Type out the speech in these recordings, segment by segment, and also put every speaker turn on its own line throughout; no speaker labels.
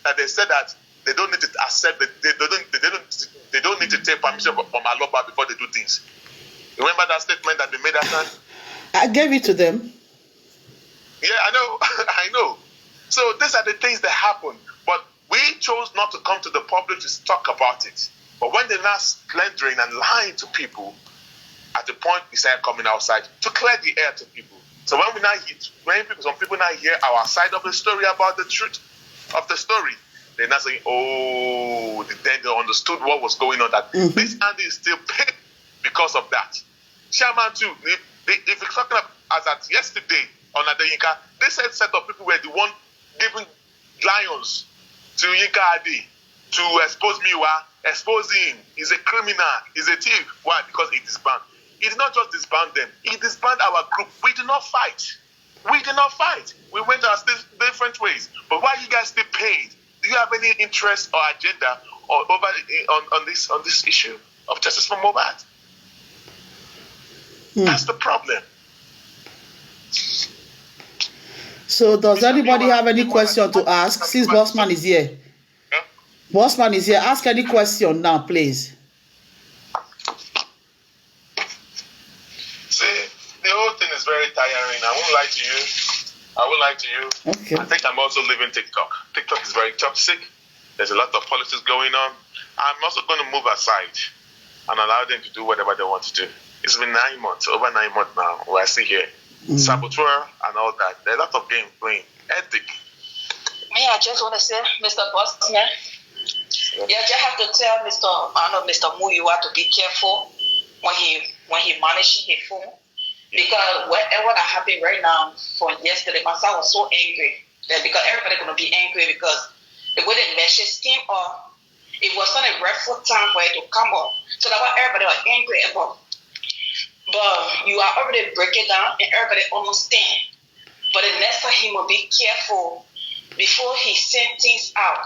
that they said that they don't need to accept, they don't need to take permission from Allah before they do things. Remember that statement that they made that time?
I gave it to them.
Yeah, I know. I know. So these are the things that happen. But we chose not to come to the public to talk about it. But when they're now slandering and lying to people, at the point we started coming outside to clear the air to people. So when some people now hear our side of the story about the truth of the story, they're not saying, oh, then they understood what was going on, that this Andy is still paid because of that. Chairman too, if you're talking about, as at yesterday on Adeyinka, they said set of people were the one giving lions to Yinka Adi to expose Miwa, expose him. He's a criminal, he's a thief. Why? Because he disbanded. He did not just disband them, he disbanded our group. We did not fight. We did not fight. We went our different ways. But why you guys still paid? Do you have any interest or agenda or over on this issue of Justice for Mohbad? That's the problem.
So does anybody have any question to ask? Since Bossman is here.
Yeah?
Bossman is here. Ask any question now, please.
See, the whole thing is very tiring. I won't lie to you.
Okay.
I think I'm also leaving TikTok. TikTok is very toxic. There's a lot of politics going on. I'm also going to move aside and allow them to do whatever they want to do. It's been 9 months, over 9 months now. We're still here. Saboteur and all that. There are a lot of games playing. Ethic.
Me, I just want to say, Mr. Bossman, you just have to tell Mr. Muyiwa to be careful when he manages his phone. Because whatever that happened right now from yesterday, my son was so angry. Because everybody's going to be angry because the way the message came up, it was not a rightful time for it to come up. So that's why everybody was angry about. But you are already breaking down and everybody understand. But the next time he will be careful before he send things out.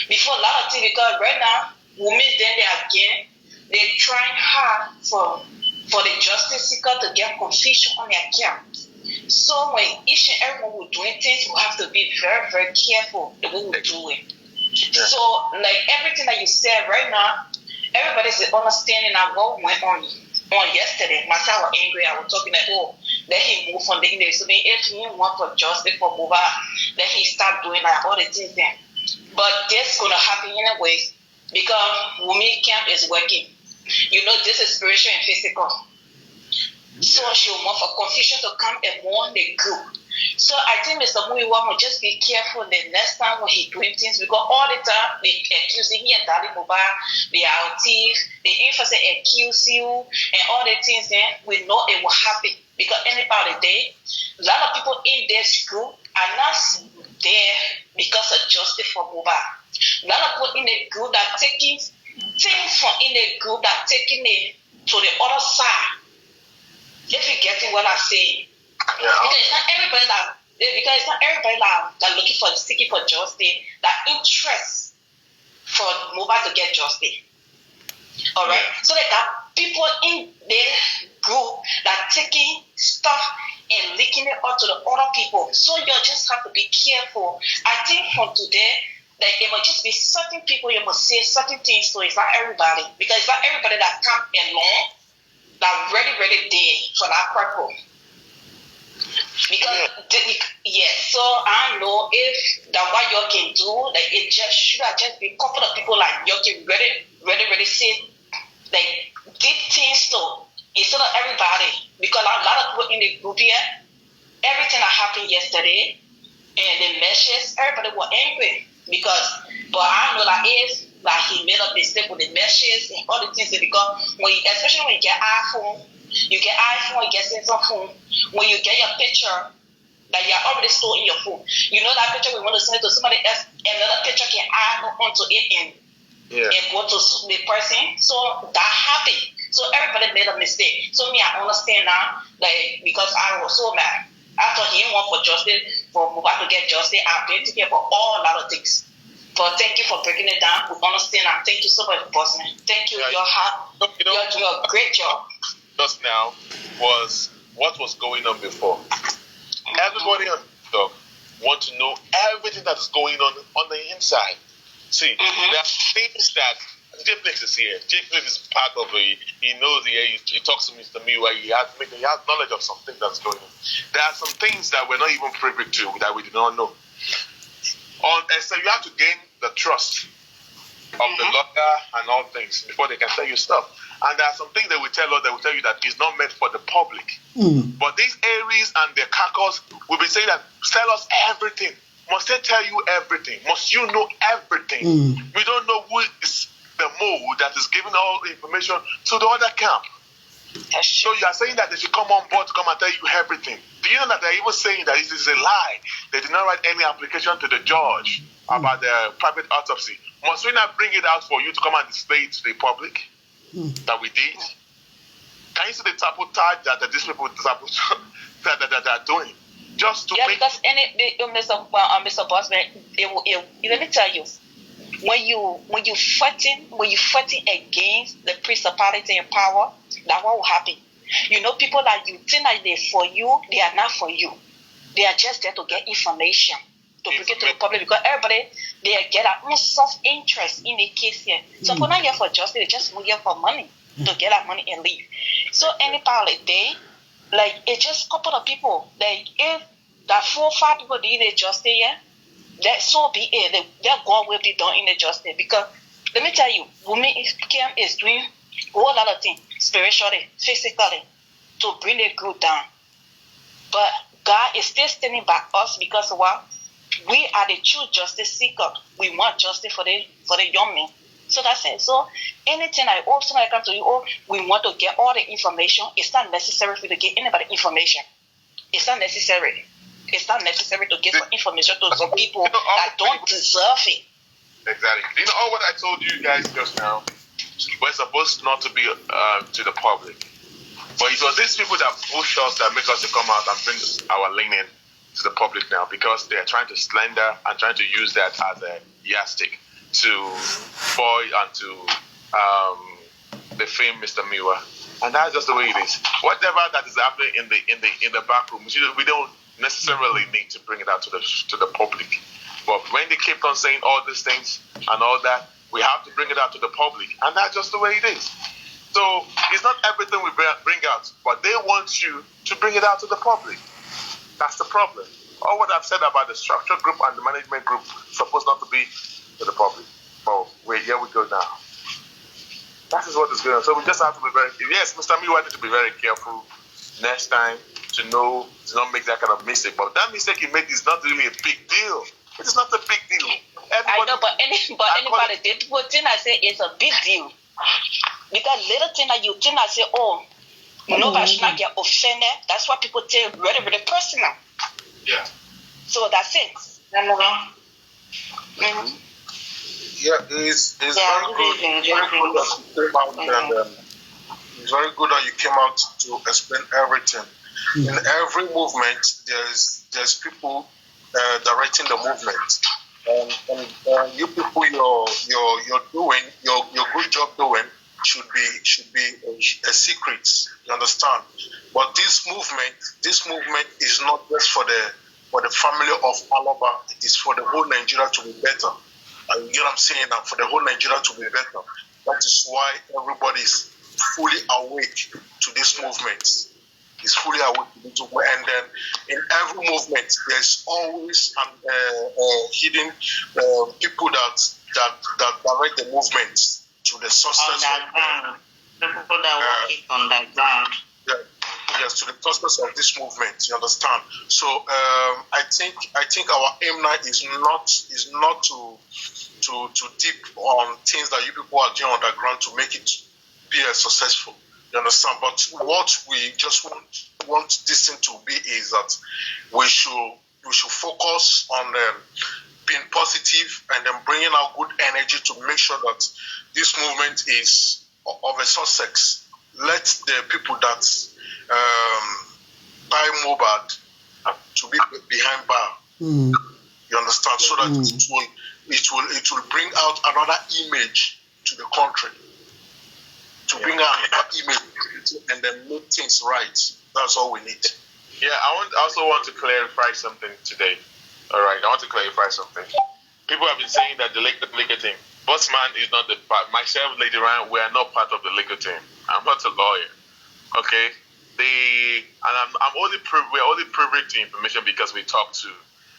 Before a lot of things, because right now, women then they again, they're trying hard for the justice seeker to get conviction on their account. So when each and everyone will doing things, we have to be very, very careful the way we do it. Yeah. So like everything that you said right now, everybody's understanding of what went on yesterday. Myself was angry. I was talking like, oh, let him move from the English. So then if he want for justice for Mohbad, then he start doing like all the things then. But that's gonna happen anyways because women camp is working. You know, this is spiritual and physical. So she want for confusion to come among the group. So I think Mr. Muyiwa will just be careful the next time when he doing things because all the time they accuse him and Daddy Mohbad, they are thief, they emphasize accuse you and all the things then we know it will happen. Because anybody day, a lot of people in this group are not there because of justice for Mohbad. A lot of people in the group that taking things from in the group that taking it to the other side. If you're getting what I'm saying. Yeah. Because it's not everybody that looking for seeking for justice, that interest for Mohbad to get justice. Alright? So they got people in their group that taking stuff and leaking it out to the other people. So you just have to be careful. I think from today that it must just be certain people you must say certain things to. It's not everybody. Because it's not everybody that come along that really there for that purpose. Because so I know if that what you can do, like it just should have just be a couple of people like you can really say like deep things to instead of everybody. Because a lot of people in the group here, everything that happened yesterday and the messages, everybody was angry but I know that if like he made a mistake with the messages and all the things because especially when you get iPhone, you get Samsung phone. When you get your picture that you are already stored in your phone, you know that picture we want to send it to somebody else, another picture can add onto it and go to the person. So that happened. So everybody made a mistake. So me, I understand now, like because I was so mad. After he want for justice, for Mohbad to get justice, I've been taking for all a lot of things. But thank you for breaking it down. We understand and thank you so much, Bossman. Thank you. You're doing a great job.
Just now was what was going on before. Everybody on TikTok want to know everything that is going on the inside. See, there are things that J-Flix is here. J-Flix is part of it. He knows he talks to Mr. Miwa. He has knowledge of something that's going on. There are some things that we're not even privy to that we do not know. So you have to gain the trust of the lawyer and all things before they can tell you stuff. And there are some things they will tell you that is not meant for the public. But these Aries and their caucus will be saying that tell us everything. Must they tell you everything? Must you know everything? We don't know who is the mole that is giving all the information to the other camp. So you are saying that they should come on board to come and tell you everything. Do you know that they're even saying that this is a lie? They did not write any application to the judge about the private autopsy. Must we not bring it out for you to come and display it to the public that we did? Can you see the sabotage that these people that are doing? Just to make...
because Mr. Bossman, let me tell you, when you fighting against the principality and power, that's what will happen. You know, people that you think that they're for you, they are not for you. They are just there to get information, to bring it to the public, because everybody, they get their own self-interest in the case here. So people not here for justice, they just here for money, to get that money and leave. So any part of the day, like, it's just a couple of people. Like, if that 4 or 5 people doing the justice here, that so be it. That God will be done in the justice. Because let me tell you, women is doing a whole lot of things, spiritually, physically, to bring the group down. But God is still standing by us because we are the true justice seeker. We want justice for the young men. So that's it. So anything I also come to you, we want to get all the information. It's not necessary for you to get anybody information. It's not necessary. It's not necessary to give information to some people that don't deserve it.
Exactly. You know, all what I told you guys just now, we're supposed not to be to the public. But it was these people that push us, that make us to come out and bring our leaning to the public now, because they are trying to slander and trying to use that as a yardstick to boy and to defame Mr. Miwa. And that's just the way it is. Whatever that is happening in the back room, we don't necessarily need to bring it out to the public. But when they keep on saying all these things and all that, we have to bring it out to the public, and that's just the way it is. So it's not everything we bring out, but they want you to bring it out to the public. That's the problem. All what I've said about the structure group and the management group supposed not to be to the public. But here we go now. That is what is going on. So we just have to be very careful. Yes, Mr. Mi wanted to be very careful next time to not make that kind of mistake. But that mistake he made is not really a big deal. It is not a big deal.
I know, but anybody did what thing I say is a big deal. Because little thing that you think I say, nobody should not get offended. That's what people take really, really personal.
Yeah.
So that's it.
Yeah, it's very good. It's very good that you came out to explain everything. In every movement, there's people directing the movement, and you people, you're doing your good job doing should be a secret. You understand? But this movement is not just for the family of Alaba. It is for the whole Nigeria to be better. You get what I'm saying? And for the whole Nigeria to be better. That is why everybody is fully awake to this movement. Is fully awake to this movement. And then in every movement, there's always hidden people that direct the movement to the success.
The people that work on that ground.
Yes, to the success of this movement. You understand? So I think our aim now is not to dip on things that you people are doing on the ground to make it be successful. You understand? But what we just want this thing to be is that we should focus on being positive and then bringing out good energy to make sure that this movement is of a success. Let the people that buy Mohbad to be behind bar. You understand? So that it will bring out another image to the country. To bring out another image and then make things right. That's all we need.
Yeah, I also want to clarify something today. All right, I want to clarify something. People have been saying that the liquor team, Bossman is not the part. Myself, Lady Ryan, we are not part of the liquor team. I'm not a lawyer. Okay, I'm only we're only privy to information because we talk to.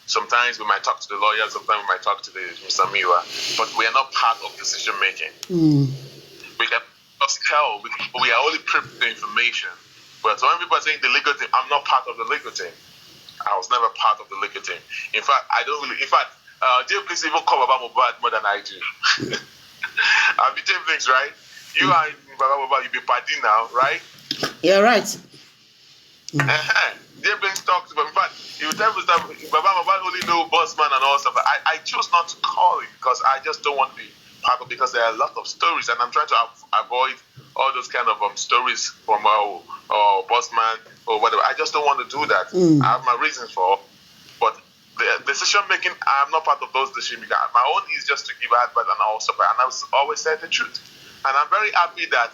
Sometimes we might talk to the lawyers. Sometimes we might talk to the Mr. Miwa, but we are not part of decision making. We can just tell. We are only privy to information. But when people are saying the legal team, I'm not part of the legal team. I was never part of the legal team. In fact, I don't really. In fact, James even come about Mohbad more than I do. I'll be doing things right. You are in Baba, you be partying now, right?
Yeah, right.
James talks about. In fact, you tell me that Baba only know Bossman and all stuff. I choose not to call it because I just don't want to be part of. Because there are a lot of stories, and I'm trying to avoid all those kind of stories from Bossman or whatever. I just don't want to do that. I have my reasons for. But the decision making, I'm not part of those decision making. My own is just to give advice and also, and I always say the truth. And I'm very happy that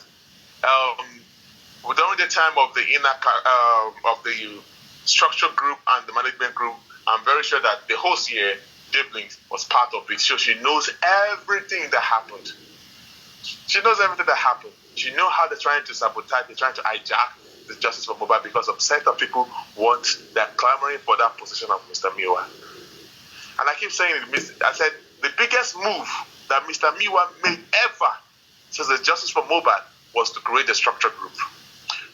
during the time of the of the structure group and the management group, I'm very sure that the host here, Diblings, was part of it. So she knows everything that happened. She knows everything that happened. She knows how they're trying to sabotage, they're trying to hijack the Justice for Mohbad because a set of people they're clamoring for that position of Mr. Miwa. And I keep saying it, I said the biggest move that Mr. Miwa made ever since the Justice for Mohbad was to create a structure group.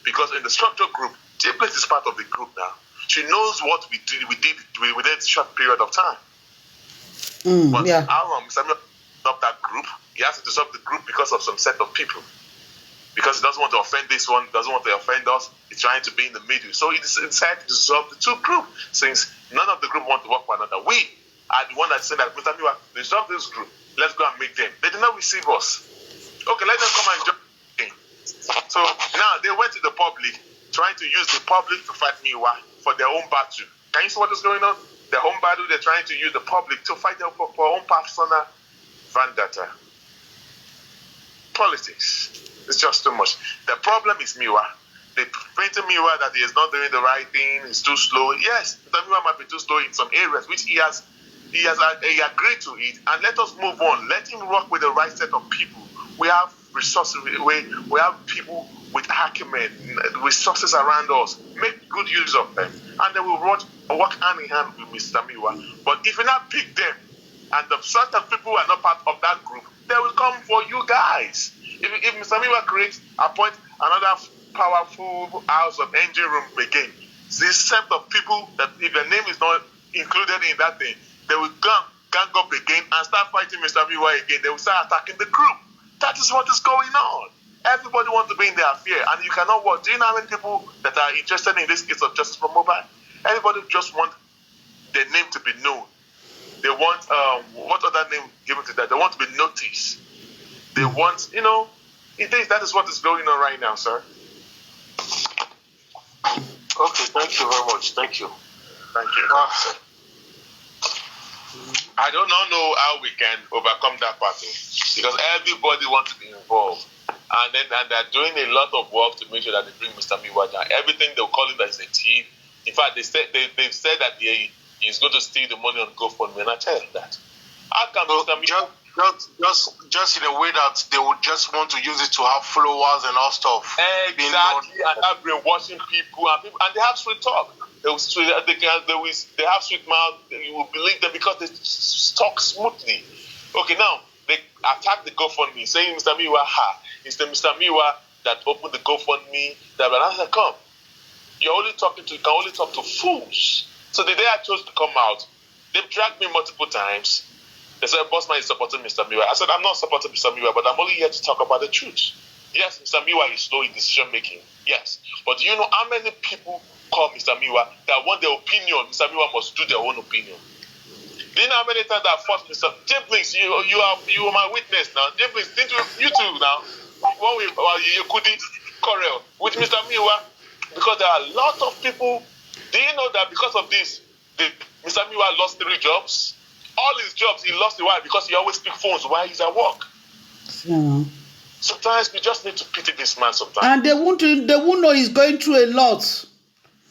Because in the structure group, Diblings is part of the group now. She knows what we did within a short period of time. But how long Mr. Miwa dissolved that group? He has to dissolve the group because of some set of people. Because he doesn't want to offend this one, doesn't want to offend us, he's trying to be in the middle. So he decided to dissolve the two groups, since none of the group want to work for another. We are the one that said that Mr. Miwa, dissolve this group, let's go and meet them. They did not receive us. Okay, let them come and join. So now they went to the public, trying to use the public to fight Miwa for their own battle. Can you see what is going on? Their own battle, they're trying to use the public to fight them for own personal vendetta. Politics. It's just too much. The problem is Miwa. They painted Miwa that he is not doing the right thing, he's too slow. Yes, Miwa might be too slow in some areas, which he agreed to it, and let us move on. Let him work with the right set of people. We have resources, we have people with acumen, resources around us. Make good use of them, and they will work hand in hand with Mr. Miwa. But if you not pick them, and the certain people who are not part of that group, they will come for you guys. If Mr. Miwa appoint another powerful house of engine room again, this set of people that if their name is not included in that thing, they will gang up again and start fighting Mr. Miwa again. They will start attacking the group. That is what is going on. Everybody wants to be in their fear, and you cannot watch. Do you know how many people that are interested in this case of Justice for Mohbad? Everybody just want their name to be known. They want what other name given to that? They want to be noticed. They want, that is what is going on right now, sir.
Okay, thank you very much. Thank you.
Thank you. I do not know how we can overcome that battle because everybody wants to be involved. And they're doing a lot of work to make sure that they bring Mr. Miwa down. Everything they'll call him that is a thief. In fact, they've said that he's going to steal the money on GoFundMe, and I tell them that. How can Mr. Miwa...
Just in a way that they would just want to use it to have followers and all stuff.
Exactly, and have brainwashing people, and they have sweet talk. They have sweet mouth. You will believe them because they talk smoothly. Okay, now they attack the GoFundMe, saying Mr. Miwa, it's the Mr. Miwa that opened the GoFundMe. That I said, come, you can only talk to fools. So the day I chose to come out, they've dragged me multiple times. They said, Bossman is supporting Mr. Miwa. I said, I'm not supporting Mr. Miwa, but I'm only here to talk about the truth. Yes, Mr. Miwa is slow in decision making. Yes. But do you know how many people call Mr. Miwa that want their opinion? Mr. Miwa must do their own opinion. Do you know how many times I fought Mr. Diblings? You are my witness now. Diblings, didn't you too now? You couldn't quarrel with Mr. Miwa because there are a lot of people. Do you know that because of this, Mr. Miwa lost 3 jobs? All his jobs, he lost it. Why? Because he always picks phones while he's at work.
Yeah.
Sometimes we just need to pity this man sometimes.
And they won't know he's going through a lot.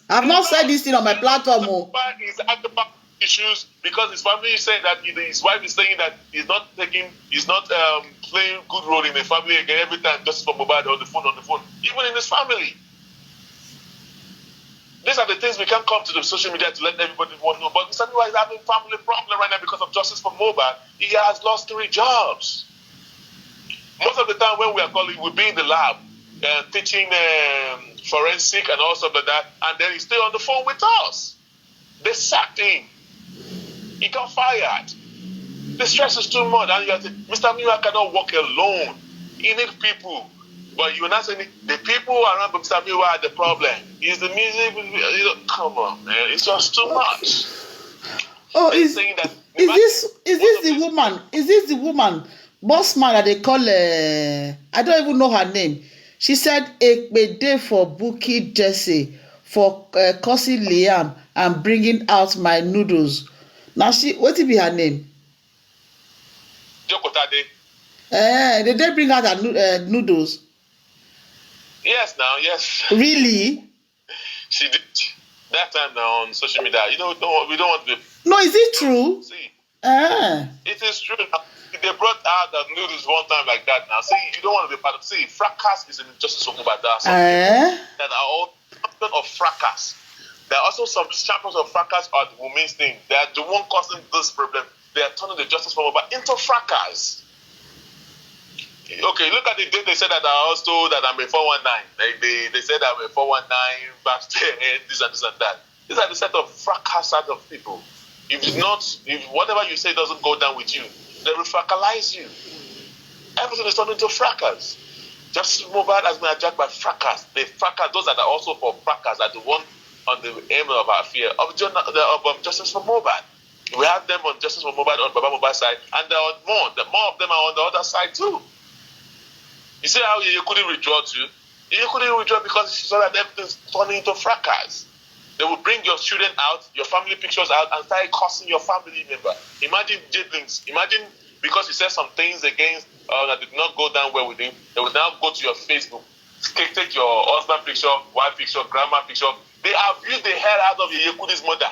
I've not said this thing on my platform.
He's at the back. issues because his family is saying that his wife is saying that he's not playing good role in the family again every time Justice for Mohbad on the phone, even in his family. These are the things we can't come to the social media to let everybody know. But Mr. Miwa is having family problem right now because of Justice for Mohbad. He has lost 3 jobs. Most of the time when we are calling, we'll be in the lab teaching forensic and all stuff like that, and then he's still on the phone with us. They sacked him. He got fired. The stress is too much. And Mr. Miwa cannot work alone. He needs people. But you're not saying the people around Mr. Miwa are the problem. He's the music. Come on, man. It's just too much.
Oh, is this the woman? Is this the woman? Bossman that they call I don't even know her name. She said Ekpede for Bukky Jesse for cursing Liam and bringing out my noodles. Now what will be her name?
Jokotade.
Did they bring out her noodles?
Yes, now, yes.
Really?
She did that time now on social media. We don't want to be.
No, is it true?
See.
It
is true. They brought out the noodles one time like that now. See, you don't want to be part of. See, fracas is in Justice For Mohbad. That are all champions of fracas. There are also some champions of fracas are the women's thing. They are the one causing this problem. They are turning the Justice For Mohbad into fracas. Okay, look at the day they said that I was told that I'm a 419. They said I'm a 419 backstage, this and that. These are the set of fracas out of people. If whatever you say doesn't go down with you, they will fracalize you. Everything is turned into fracas. Justice For Mohbad has been attacked by fracas. The fracas, those that are also for fracas, are the one on the aim of our fear of Justice For Mohbad. We have them on Justice For Mohbad on Baba Mohbad's side, and there are more of them are on the other side too. You see how you couldn't withdraw too? You couldn't withdraw because you saw that everything's turning into fracas. They will bring your children out, your family pictures out, and start cursing your family member. Imagine jailings. Imagine because you said some things against that did not go down well with him, they will now go to your Facebook, take your husband picture, wife picture, grandma picture. They abused the hell out of your Yekudi's mother.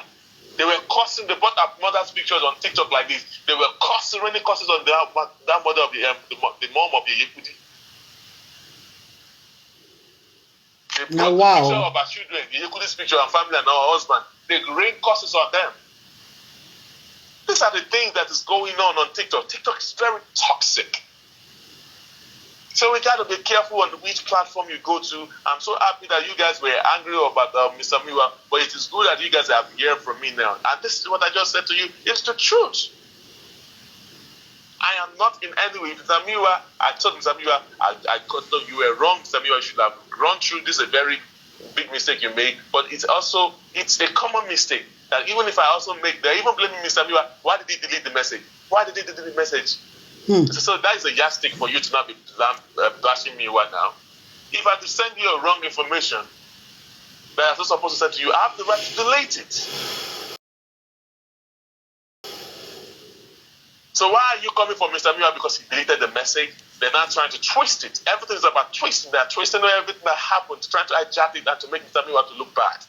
They were cursing. They brought up mother's pictures on TikTok like this. They were cursing, raining curses on that mother of the mom of the Yekudi. They brought the picture of our children, the Yekudi's picture and family and our husband. They rain curses on them. These are the things that is going on TikTok. TikTok is very toxic. So we got to be careful on which platform you go to. I'm so happy that you guys were angry about Mr. Miwa, but it is good that you guys are hearing from me now. And this is what I just said to you. It's the truth. I am not in any way. Mr. Miwa, I told Mr. Miwa, no, you were wrong, Mr. Miwa. You should have gone through. This is a very big mistake you made. But it's a common mistake. That even if I also make, they're even blaming Mr. Miwa. Why did he delete the message? Why did he delete the message? So that is a yardstick for you to not be bashing me right now. If I have to send you a wrong information that I'm not supposed to send to you, I have the right to delete it. So why are you coming for Mr. Miwa because he deleted the message? They're not trying to twist it. Everything is about twisting. They're twisting everything that happened, trying to hijack it and to make Mr. Miwa to look bad.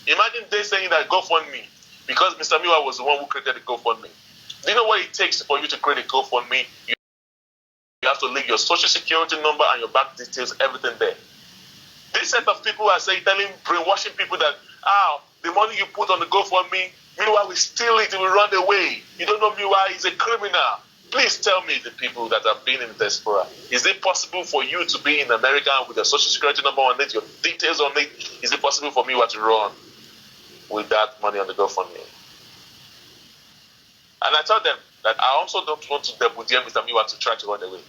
Imagine they saying that GoFundMe, because Mr. Miwa was the one who created the GoFundMe. Do you know what it takes for you to create a GoFundMe? You have to leave your social security number and your bank details, everything there. This set of people are brainwashing people that, the money you put on the GoFundMe, Miwa will steal it, he will run away. You don't know Miwa is a criminal. Please tell me, the people that have been in the diaspora, is it possible for you to be in America with your social security number on it, your details on it? Is it possible for Miwa to run with that money on the GoFundMe? And I told them that I also don't want to double DM Mr. Miwa to try to run away.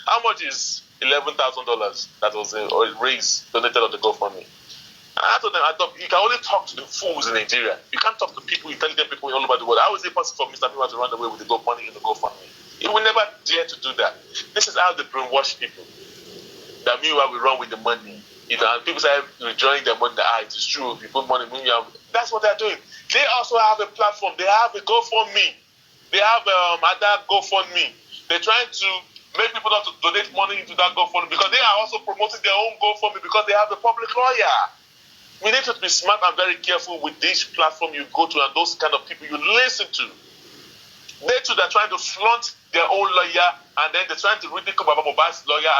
How much is $11,000 that was raised, donated on the GoFundMe? And I told them, you can only talk to the fools in Nigeria. You can't talk to people, intelligent people all over the world. How is it possible for Mr. Miwa to run away with the money in the GoFundMe? He will never dare to do that. This is how they brainwash people. That Miwa will run with the money. And people say rejoining their money. It is true. If you put money in Miwa, that's what they're doing. They also have a platform. They have a GoFundMe. They have other GoFundMe. They're trying to make people not to donate money into that GoFundMe because they are also promoting their own GoFundMe because they have a public lawyer. We need to be smart and very careful with this platform you go to and those kind of people you listen to. They too, they're trying to flaunt their own lawyer, and then they're trying to ridicule Baba Mohbad's lawyer,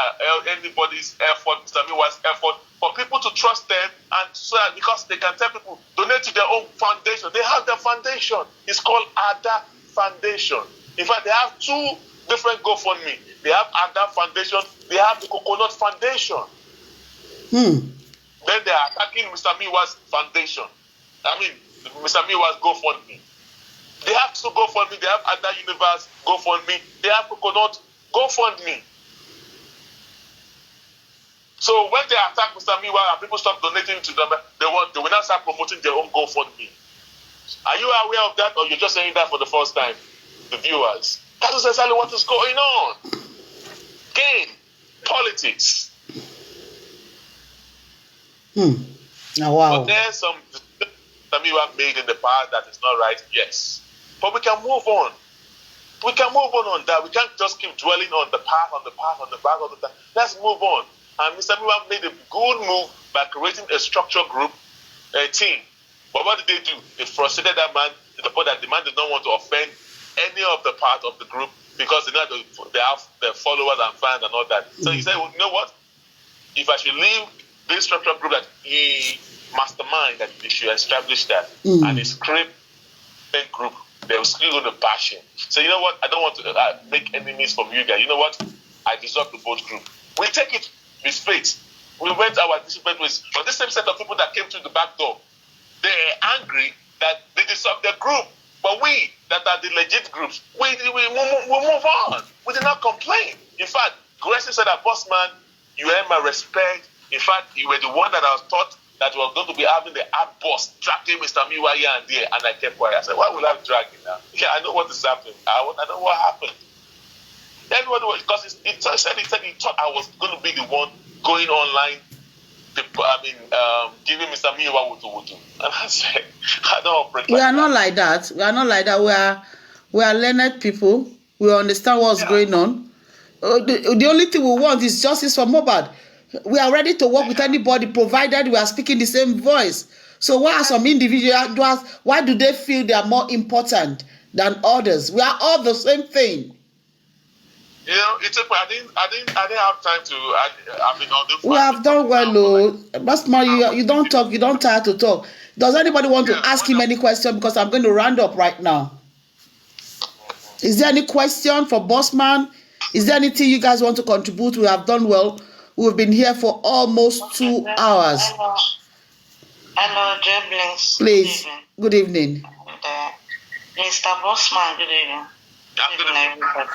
anybody's effort, Mr. Miwa's effort, for people to trust them, and so that because they can tell people, donate to their own foundation. They have their foundation. It's called Ada Foundation. In fact, they have two different GoFundMe. They have Ada Foundation, they have the Coconut Foundation. Then they are attacking Mr. Miwa's foundation. I mean, Mr. Miwa's GoFundMe. They have to GoFundMe. They have Ada Universe GoFundMe. They have Coconut GoFundMe. So when they attack Mr. Miwa and people stop donating to them, they will now start promoting their own GoFundMe. Are you aware of that, or you're just saying that for the first time, the viewers? That is exactly what is going on. Game, politics.
Oh, wow.
But there's some that Miwa made in the past that is not right, yes. But we can move on. We can move on that. We can't just keep dwelling on the path, on the path, on the back of the time. Let's move on. And Mr. Miwa made a good move by creating a structure group, a team. But what did they do? They frustrated that man to the point that the man did not want to offend any of the part of the group because they have their followers and fans and all that. So he said, well, you know what? If I should leave this structure group that he mastermind, that they should establish that, and his script group, they were still going to bash him. So you know what? I don't want to make enemies from you guys. You know what? I dissolve the both group. We take it with faith. We went our different ways. But this same set of people that came through the back door, they're angry that they dissolved their group. But we, that are the legit groups, we move on. We did not complain. In fact, Gracie said that, Bossman, you earn my respect. In fact, you were the one that I was taught that was going to be having the ad boss dragging Mr. Miwa here and there, and I kept quiet. I said, why will I drag him now? Yeah, I know what is happening. I know what happened. Everybody was, because he said he thought I was going to be the one going online, giving Mr. Miwa wutu. And I said, I don't operate
like that. We are not like that. We are not like that. We are learned people. We understand what's going on. The only thing we want is justice for Mohbad. We are ready to work with anybody, provided we are speaking the same voice. So why are some individuals, why do they feel they are more important than others? We are all the same thing.
You know, I didn't have time to. I've been on the.
We have done well, though. Bossman, you don't talk. You don't tire to talk. Does anybody want to ask him any question? Because I'm going to round up right now. Is there any question for Bossman? Is there anything you guys want to contribute? We have done well. We've been here for almost 2 hours.
Hello, Jeblins.
Please, good evening.
Mr. Bossman, good evening. Good evening, everybody.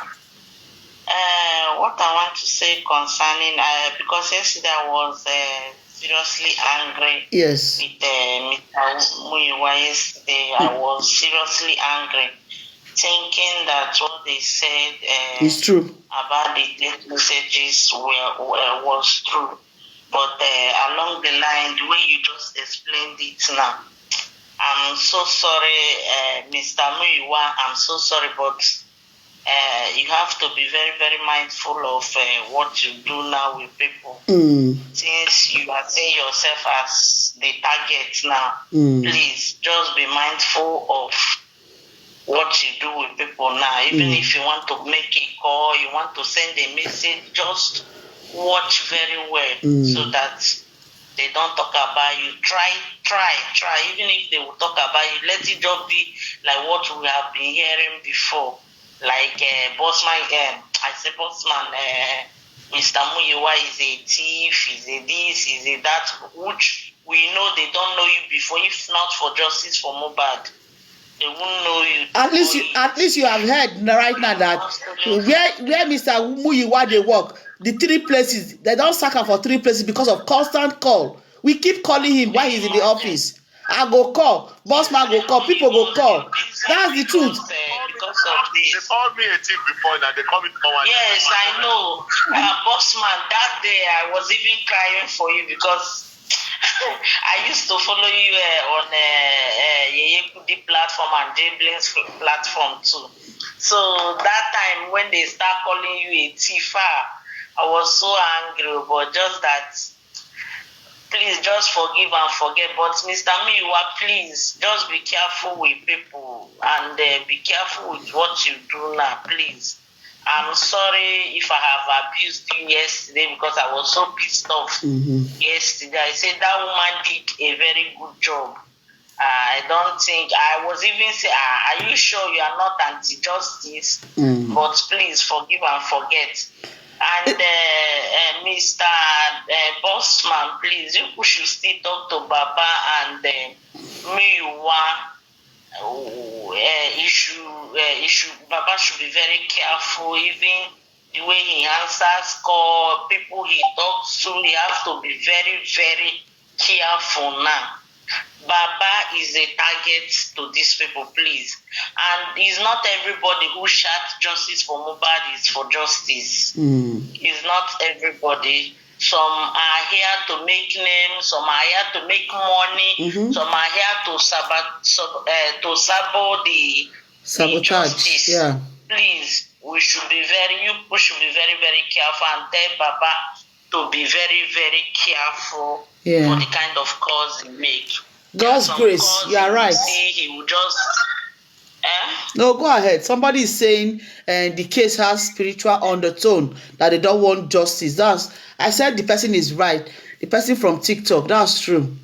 What I want to say concerning, because yesterday I was seriously angry.
Yes.
With Mr. Muyiwa yesterday, I was seriously angry, thinking that what they said
it's true
about the text messages was true. But along the line, the way you just explained it now, I'm so sorry, Mr. Muyiwa, I'm so sorry, but you have to be very, very mindful of what you do now with people. Since you are seeing yourself as the target now, please just be mindful of what you do with people now. Even if you want to make a call, you want to send a message, just watch very well so that they don't talk about you. Try. Even if they will talk about you, let it just be like what we have been hearing before. Like Bossman, I say Bossman, Mr. Muyiwa is a thief, is a this, is a that, which we know they don't know you before. If not for Justice For Mohbad, they won't know you.
At least you have heard right now that where Mr. Muyiwa they work, the 3 places, they don't sack him for 3 places because of constant call. We keep calling him while he's in the office. I go call, Bossman go call, people go call. That's the truth.
Because of this.
They called me a thief before now. They call me Power.
Yes, I know. Bossman, that day I was even crying for you because I used to follow you on Yeye platform and Jablins platform too. So that time when they start calling you a thief, I was so angry, but just that please just forgive and forget. But Mr. Miwa, please just be careful with people and be careful with what you do now, please. I'm sorry if I have abused you yesterday because I was so pissed off yesterday. I said that woman did a very good job. I don't think I was even saying, are you sure you are not anti-justice? But please forgive and forget. And Mr. Bossman, please, you should still talk to Baba and Miwa. Baba should be very careful, even the way he answers call, people he talks to, he has to be very, very careful now. Baba is a target to these people, please. And it's not everybody who shouts justice for Mohbad is for justice. It's not everybody. Some are here to make names, some are here to make money, some are here to sabotage the justice.
Yeah.
Please, you should be very, very careful and tell Baba to be very, very careful for the kind of calls he makes.
God's grace, you are right.
He will just.
No, go ahead. Somebody is saying the case has spiritual undertone, that they don't want justice. I said the person is right. The person from TikTok, that's true.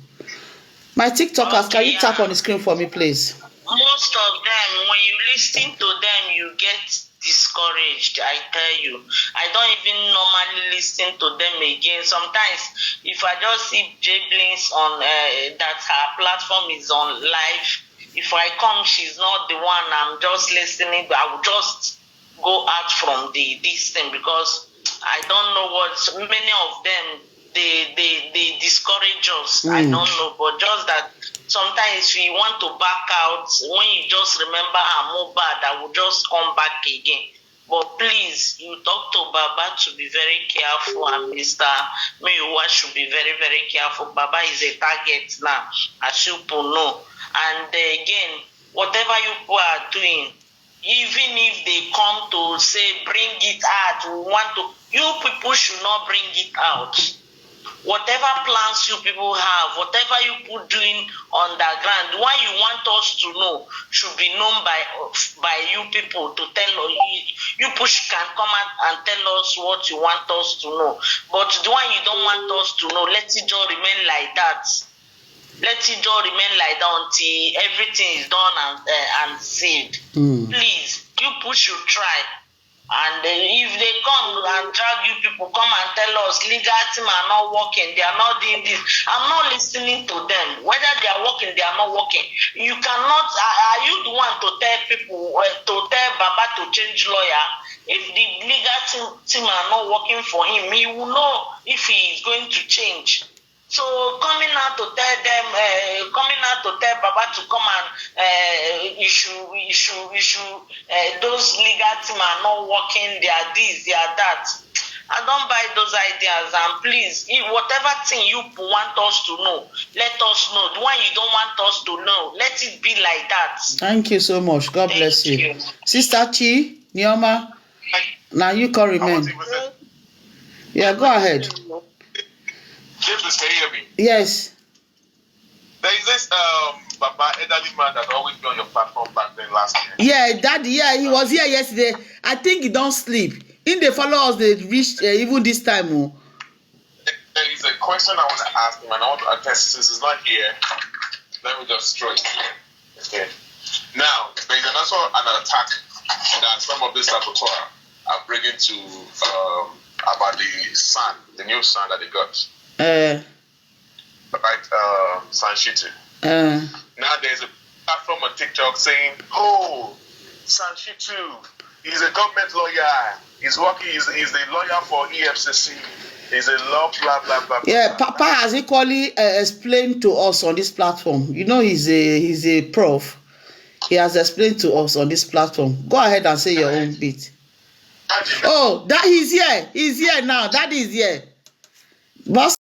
My TikTokers, can you tap on the screen for me, please?
Most of them, when you listen to them, you get discouraged. I tell you, I don't even normally listen to them again. Sometimes, if I just see Jablins on that her platform is on live, if I come, she's not the one. I'm just listening. I will just go out from this thing because I don't know what many of them they discourage us. I don't know, but just that sometimes we want to back out. When you just remember Mohbad, I will just come back again. But please, you talk to Baba to be very careful, and Mr. Miwa should be very, very careful. Baba is a target now, as you people know. And again, whatever you people are doing, even if they come to say bring it out, you people should not bring it out. Whatever plans you people have, whatever you people doing underground, what you want us to know should be known by you people to tell us. You can come out and tell us what you want us to know. But the one you don't want us to know, let it just remain like that. Let it just remain like that until everything is done and sealed. Please, you people should try. And if they come and drag you people, come and tell us legal team are not working, they are not doing this. I'm not listening to them. Whether they are working, they are not working. You cannot. Are you the one to tell people, to tell Baba to change lawyer? If the legal team are not working for him, he will know if he is going to change. So coming out to tell Baba to come and issue those legal team are not working, they are this, they are that. I don't buy those ideas. And please, if whatever thing you want us to know, let us know. The one you don't want us to know, let it be like that.
Thank you so much. God bless you. Sister Chi, Nioma, now you can remain. Yeah, go ahead.
James, can you hear me?
Yes.
There is this Baba elderly man that always be on your platform back then last year.
Yeah, Daddy, he was here yesterday. I think he don't sleep. In the followers, they reached even this time.
There is a question I want to ask him, and I want to address since he's not here. Let me just throw it here. Okay. Now, there is also an attack that some of these saboteurs are bringing to about the new son that they got. Sanshitu. Now there's a platform on TikTok saying, "Oh, Sanshitu, he's a government lawyer. He's working. He's the lawyer for EFCC. He's a law blah blah blah."
Yeah, Papa has equally explained to us on this platform. You know, he's a prof. He has explained to us on this platform. Go ahead and say your own bit. Oh, that he's here. He's here now. That is here. Boss.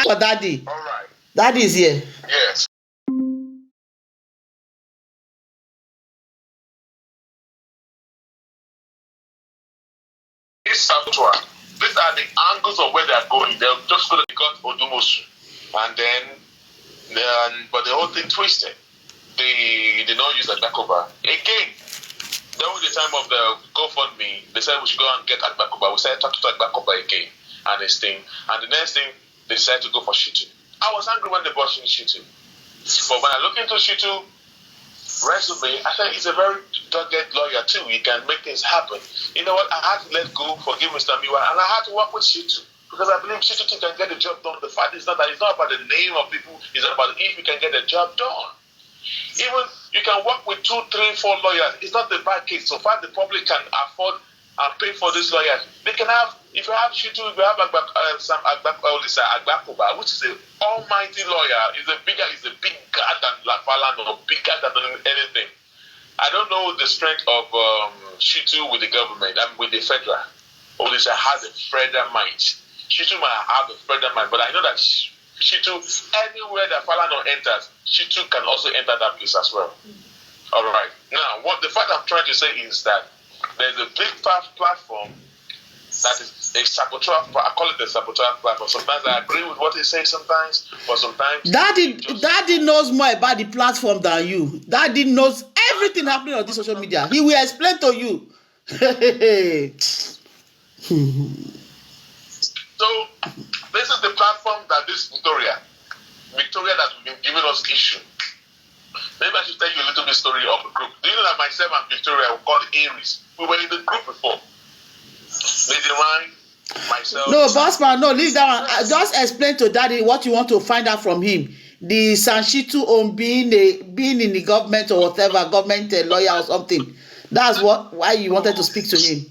For Daddy.
All right.
Daddy is here.
Yes. These are the angles of where they are school they got Odumosu, and then but the whole thing twisted. They did not use Agbakoba again. During the time of the GoFundMe, they said we should go and get Agbakoba. We said talk to Agbakoba again and his thing. And the next thing, they decided to go for Shitu. I was angry when they brought in Shitu. But when I look into Shitu resume, I said he's a very dogged lawyer too. He can make things happen. You know what? I had to let go, forgive Mr. Miwa, and I had to work with Shitu. Because I believe Shitu can get the job done. The fact is not that it's not about the name of people, it's about if you can get the job done. Even you can work with 2, 3, 4 lawyers. It's not the bad case. So far, the public can afford and pay for these lawyers. They can have, if you have Shitu, if you have Agbakoba, which is an almighty lawyer, is a bigger than Falana or bigger than anything. I don't know the strength of Shitu with the government and with the federal. Odisa has a federal mind. Shitu might have a federal mind, but I know that Shitu, anywhere that Falana enters, Shitu can also enter that place as well. All right. Now, what the fact I'm trying to say is that there's a big platform that is a saboteur. I call it the saboteur platform. Sometimes I agree with what he says sometimes, but sometimes...
Daddy knows more about the platform than you. Daddy knows everything happening on this social media. He will explain to you.
So, this is the platform that this Victoria that's been giving us issue. Maybe I should tell you a little bit story of the group. Do you know that myself and Victoria were called Aries? We were in the group before. Lady Ryan, myself.
No, Bossman, no, leave that one. Just explain to Daddy what you want to find out from him. The Sanshitu on being in the government or whatever, government lawyer or something. That's why you wanted to speak to him.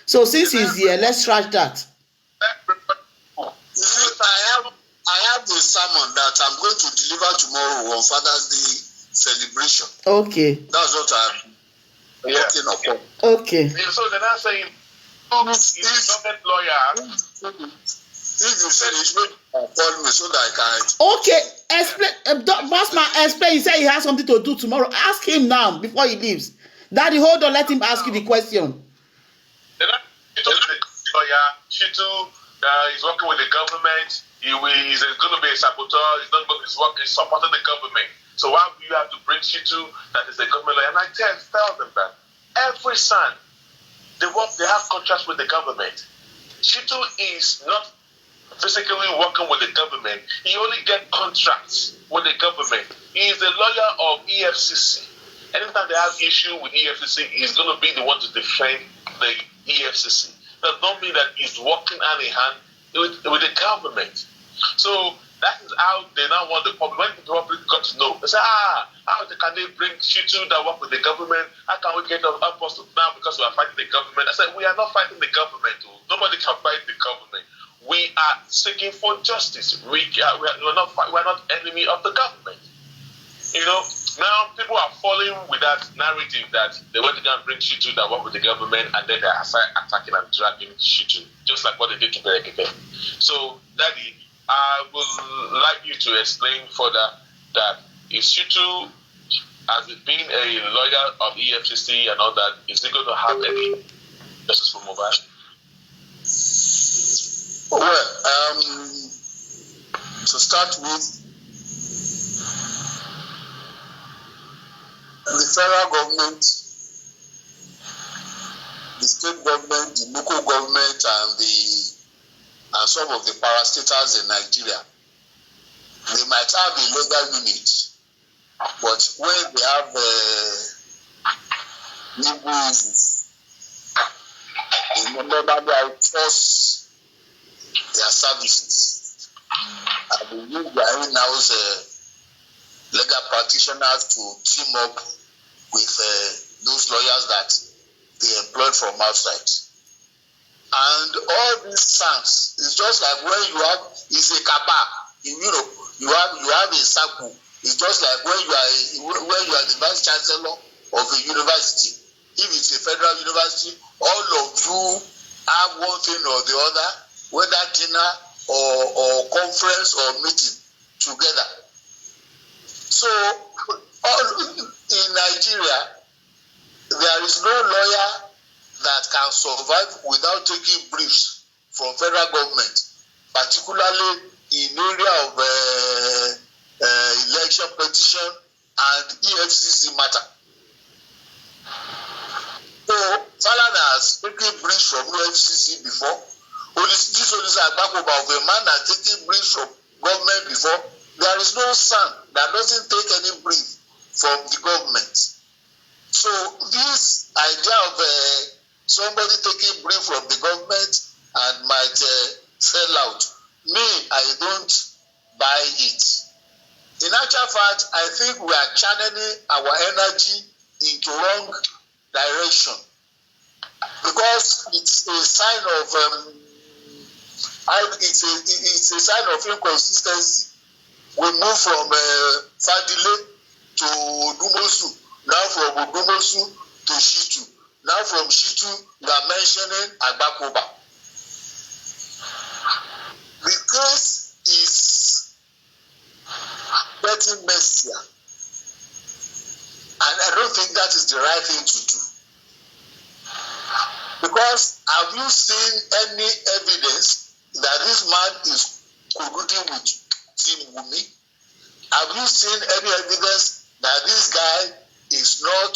So since he's here, let's scratch that.
I have the sermon that I'm going to deliver tomorrow on Father's Day celebration.
Okay.
That's what I'm working upon.
Okay.
So they're not saying, he's a lawyer.
If you finish, call me so that I can...
Okay, explain. Bossman, explain. He said he has something to do tomorrow. Ask him now before he leaves. Daddy, hold on. Let him ask you the question.
They're not lawyer. Shitu is working with the government. He's going to be a saboteur. He's not going to work. He's supporting the government. So why do you have to bring Shitu that is a government lawyer? And I tell them that every son, they have contracts with the government. Shitu is not physically working with the government. He only gets contracts with the government. He is a lawyer of EFCC. Anytime they have issue with EFCC, he's going to be the one to defend the EFCC. That don't mean that he's working hand in hand with the government. So that is how they now want the public. When the public got to know, they say, how can they bring Shitu that work with the government? How can we get up us now because we are fighting the government? I said, we are not fighting the government. Nobody can fight the government. We are seeking for justice. We're not enemy of the government. You know, now people are falling with that narrative that they want to go and bring Shitu that work with the government, and then they are attacking and dragging Shitu, just like what they did to Berekete. So, Daddy, I would like you to explain further that if Shitu, as being a lawyer of EFCC and all that, is he going to have any justice for Mohbad?
Well, to start with, the federal government, the state government, the local government, and some of the parastatals in Nigeria, they might have a legal unit, but when they have legal issues, they normally outsource their services, and they use their in-house legal practitioners to team up with those lawyers that they employed from outside. And all these songs, it's just like when you have, it's a kaba, you have a circle. It's just like when you are the vice chancellor of a university. If it's a federal university, all of you have one thing or the other, whether dinner or conference or meeting together. So, in Nigeria, there is no lawyer that can survive without taking briefs from federal government
particularly in area of election petition and EFCC matter. So Falana has taken briefs from EFCC before. This is example of a man that taken briefs from government before. There is no son that doesn't take any brief from the government. So this idea of somebody taking brief from the government and might sell out, me, I don't buy it. In actual fact, I think we are channeling our energy into wrong direction because it's a sign of it's a sign of inconsistency. We move from Fadile to Dumosu, now from Dumosu to Shitu, now from Shitu we are mentioning Agbakoba. The case is getting messier, and I don't think that is the right thing to do. Because have you seen any evidence that this man is colluding with Team Wumi? Have you seen any evidence that this guy is not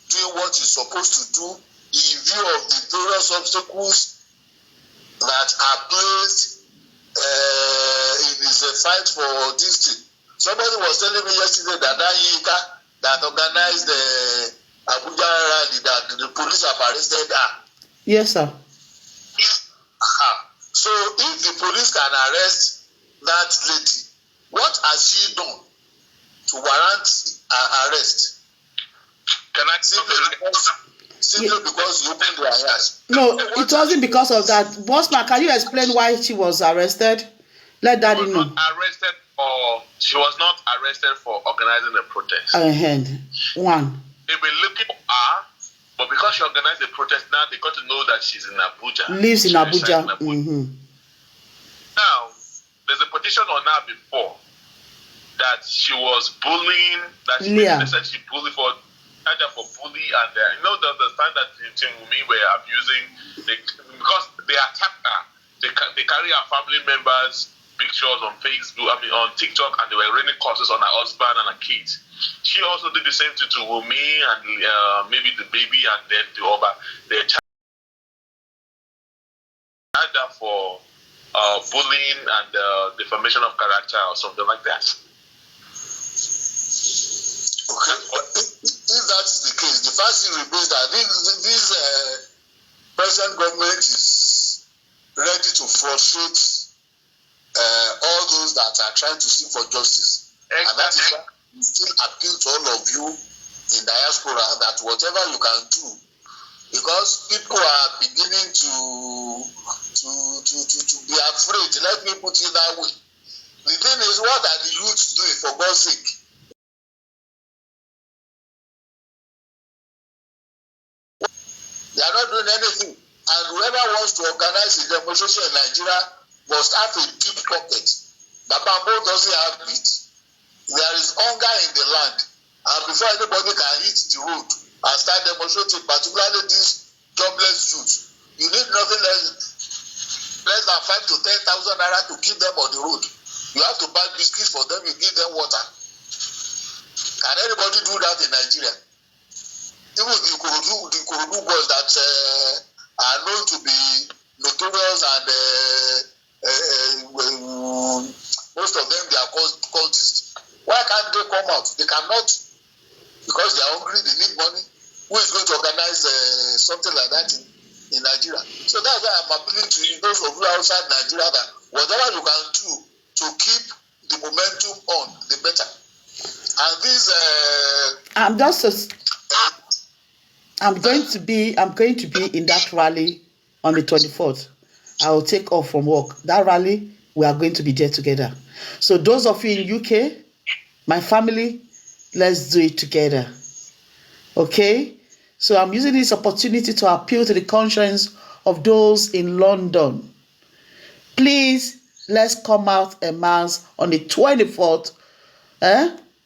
doing what he's supposed to do in view of the various obstacles that are placed in his fight for this thing? Somebody was telling me yesterday that Yinka that organized the Abuja rally that the police have arrested her.
Yes, sir.
So if the police can arrest that lady, what has she done to warrant her arrest?
Can I
simply because you opened your eyes?
No, it wasn't because of that. Bossman, can you explain why she was arrested? Let Daddy know.
She was not arrested for organizing a protest.
One.
They've been looking for her, but because she organized a protest, now they got to know that she's in Abuja.
Lives in Abuja.
Mm-hmm. Now, there's a petition on her before that she was bullying, that they said she bullied for bully, and you know the understand that Team Wumi were abusing because they attacked her. They carry her family members' pictures on Facebook, on TikTok, and they were raining curses on her husband and her kids. She also did the same thing to Wumi and maybe the baby and then the other. They charged her for bullying and defamation of character or something like that.
Okay, if that's the case, the first thing remains that this present government is ready to frustrate all those that are trying to seek for justice. Exactly. And that is why we still appeal to all of you in diaspora that whatever you can do, because people are beginning to be afraid. Let me put it that way. The thing is, what are the youths doing, for God's sake? They are not doing anything. And whoever wants to organize a demonstration in Nigeria must have a deep pocket. Babambo doesn't have it. There is hunger in the land. And before anybody can hit the road and start demonstrating, particularly these jobless youths, you need nothing less than 5,000 to 10,000 naira to keep them on the road. You have to buy biscuits for them, you give them water. Can anybody do that in Nigeria? Even the Ikorodu boys that are known to be notorious and most of them they are cultists. Why can't they come out? They cannot, because they are hungry, they need money. Who is going to organize something like that in Nigeria? So that's why I'm appealing to you, those of you outside Nigeria, that whatever you can do to keep the momentum on, the better. And this
I'm going to be in that rally on the 24th. I will take off from work. That rally, we are going to be there together. So those of you in UK, my family, let's do it together. Okay? So I'm using this opportunity to appeal to the conscience of those in London. Please, let's come out en masse on the 24th,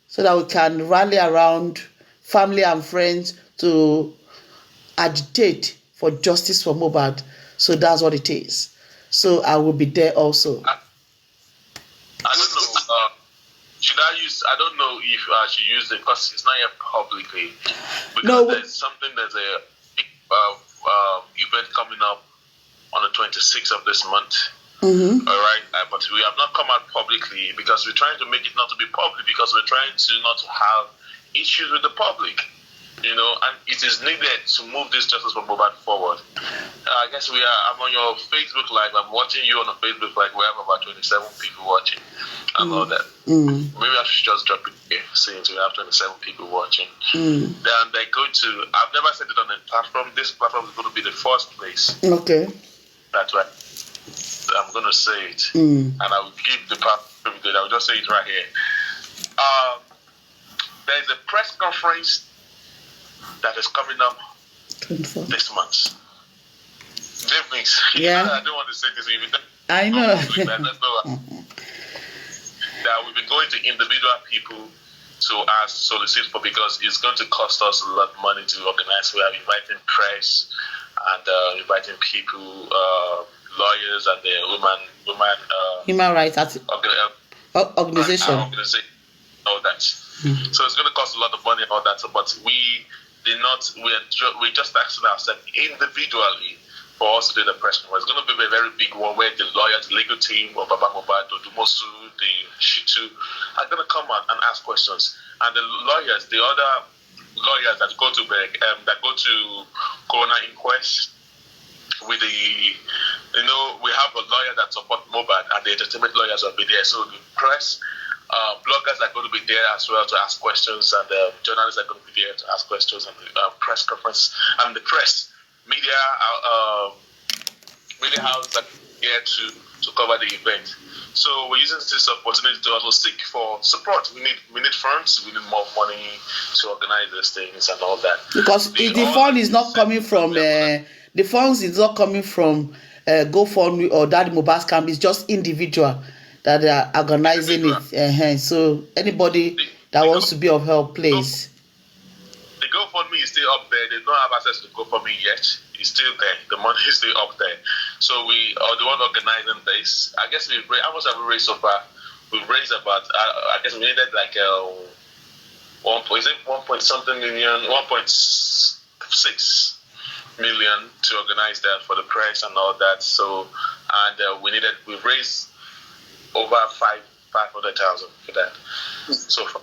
so that we can rally around family and friends to agitate for justice for Mohbad. So that's what it is. So I will be there also.
I don't know. Should I use? I don't know if I should use it because it's not yet publicly. Because there's a big event coming up on the 26th of this month.
Mm-hmm.
All right, but we have not come out publicly because we're trying to make it not to be public because we're trying to not to have issues with the public, you know, and it is needed to move this Justice for Mohbad forward. I guess I'm on your Facebook Live. I'm watching you on the Facebook Live. We have about 27 people watching and all that.
Mm.
Maybe I should just drop it here, since we have 27 people watching.
Mm.
Then they go to, I've never said it on the platform. This platform is going to be the first place.
Okay.
That's right. I'm going to say it.
Mm.
And I will give the platform, I will just say it right here. There is a press conference that is coming up
24.
this month. Evenings.
Yeah.
I don't want to say this.
I know.
That we've been going to individual people to ask, solicit for, because it's going to cost us a lot of money to organize. We are inviting press and inviting people, lawyers and the woman
human rights organization.
All that. Mm-hmm. So it's going to cost a lot of money and all that. So, but we're just asking ourselves individually for us to do the press conference. It's going to be a very big one where the lawyers, the legal team of Baba Mohbad, Dumosu, the Shitu are going to come out and ask questions. And the lawyers, the other lawyers that go to coroner inquest, with we have a lawyer that supports Mohbad, and the entertainment lawyers will be there. So the press, bloggers are going to be there as well to ask questions, and the journalists are going to be there to ask questions, and the press conference, and the press, media houses are here to cover the event. So we're using this opportunity to also seek for support. We need funds, we need more money to organize these things and all that.
Because the fund is not coming from the funds is not coming from GoFundMe or Daddy Mohbad's camp. It's just individual that are organizing it. So anybody that wants to be of help, please.
The GoFundMe is still up there. They don't have access to GoFundMe yet. It's still there. The money is still up there. So we are the one organizing this. I guess how much have we raised so far? We've raised about, I guess we needed like 1.6 million to organize that for the press and all that. So, and we've raised over 500,000 for that so far.